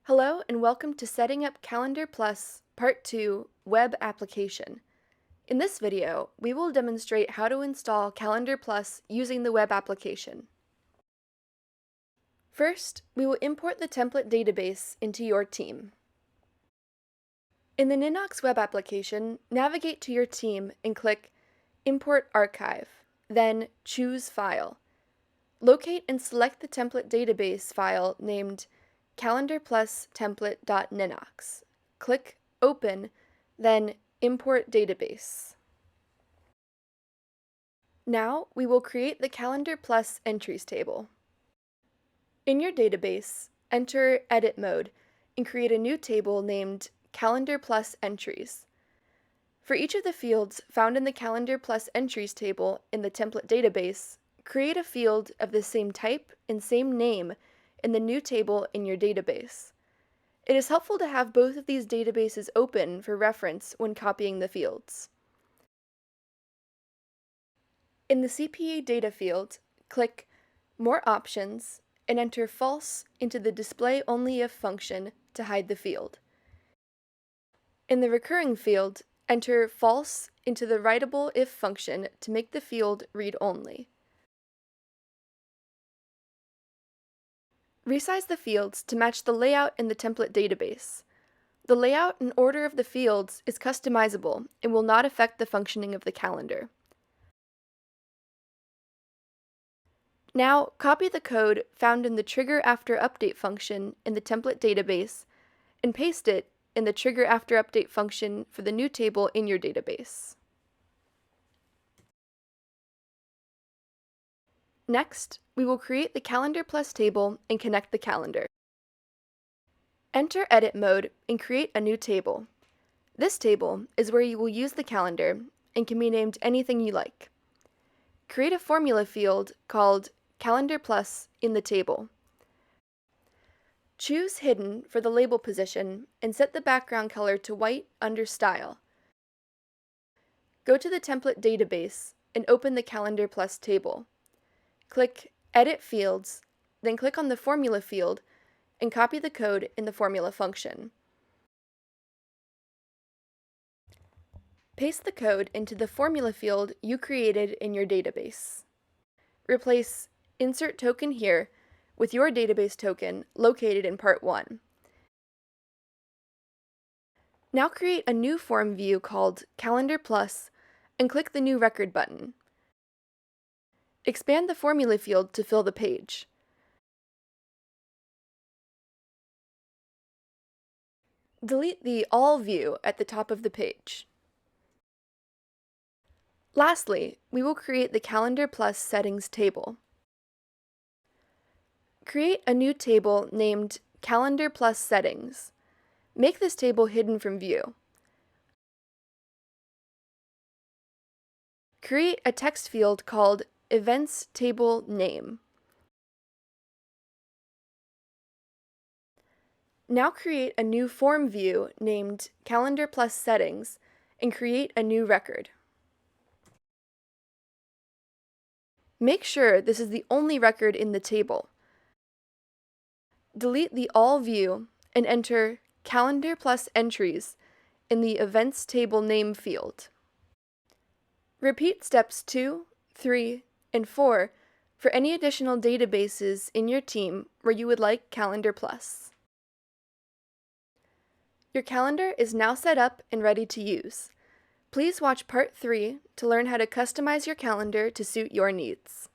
Hello and welcome to Setting Up Calendar Plus Part 2 Web Application. In this video, we will demonstrate how to install Calendar Plus using the web application. First, we will import the template database into your team. In the Nioxus web application, navigate to your team and click Import Archive, then choose File. Locate and select the template database file named calendarplustemplate.ninox. Click Open, then Import Database. Now we will create the Calendar Plus entries table. In your database, enter Edit mode and create a new table named Calendar Plus Entries. For each of the fields found in the Calendar Plus Entries table in the template database, create a field of the same type and same name in the new table in your database. It is helpful to have both of these databases open for reference when copying the fields. In the CPA data field, click More Options and enter false into the Display Only If function to hide the field. In the recurring field, enter false into the writable if function to make the field read only. Resize the fields to match the layout in the template database. The layout and order of the fields is customizable and will not affect the functioning of the calendar. Now, copy the code found in the Trigger After Update function in the template database and paste it in the Trigger After Update function for the new table in your database. Next, we will create the Calendar Plus table and connect the calendar. Enter Edit mode and create a new table. This table is where you will use the calendar and can be named anything you like. Create a formula field called Calendar Plus in the table. Choose Hidden for the label position and set the background color to white under Style. Go to the template database and open the Calendar Plus table. Click Edit Fields, then click on the Formula field and copy the code in the formula function. Paste the code into the formula field you created in your database. Replace Insert Token Here with your database token located in Part 1. Now create a new form view called Calendar Plus and click the New Record button. Expand the formula field to fill the page. Delete the All view at the top of the page. Lastly, we will create the Calendar Plus Settings table. Create a new table named Calendar Plus Settings. Make this table hidden from view. Create a text field called Events Table Name. Now create a new form view named Calendar Plus Settings and create a new record. Make sure this is the only record in the table. Delete the All view and enter Calendar Plus Entries in the Events Table Name field. Repeat steps 2, 3, and 4 for any additional databases in your team where you would like Calendar Plus. Your calendar is now set up and ready to use. Please watch Part 3 to learn how to customize your calendar to suit your needs.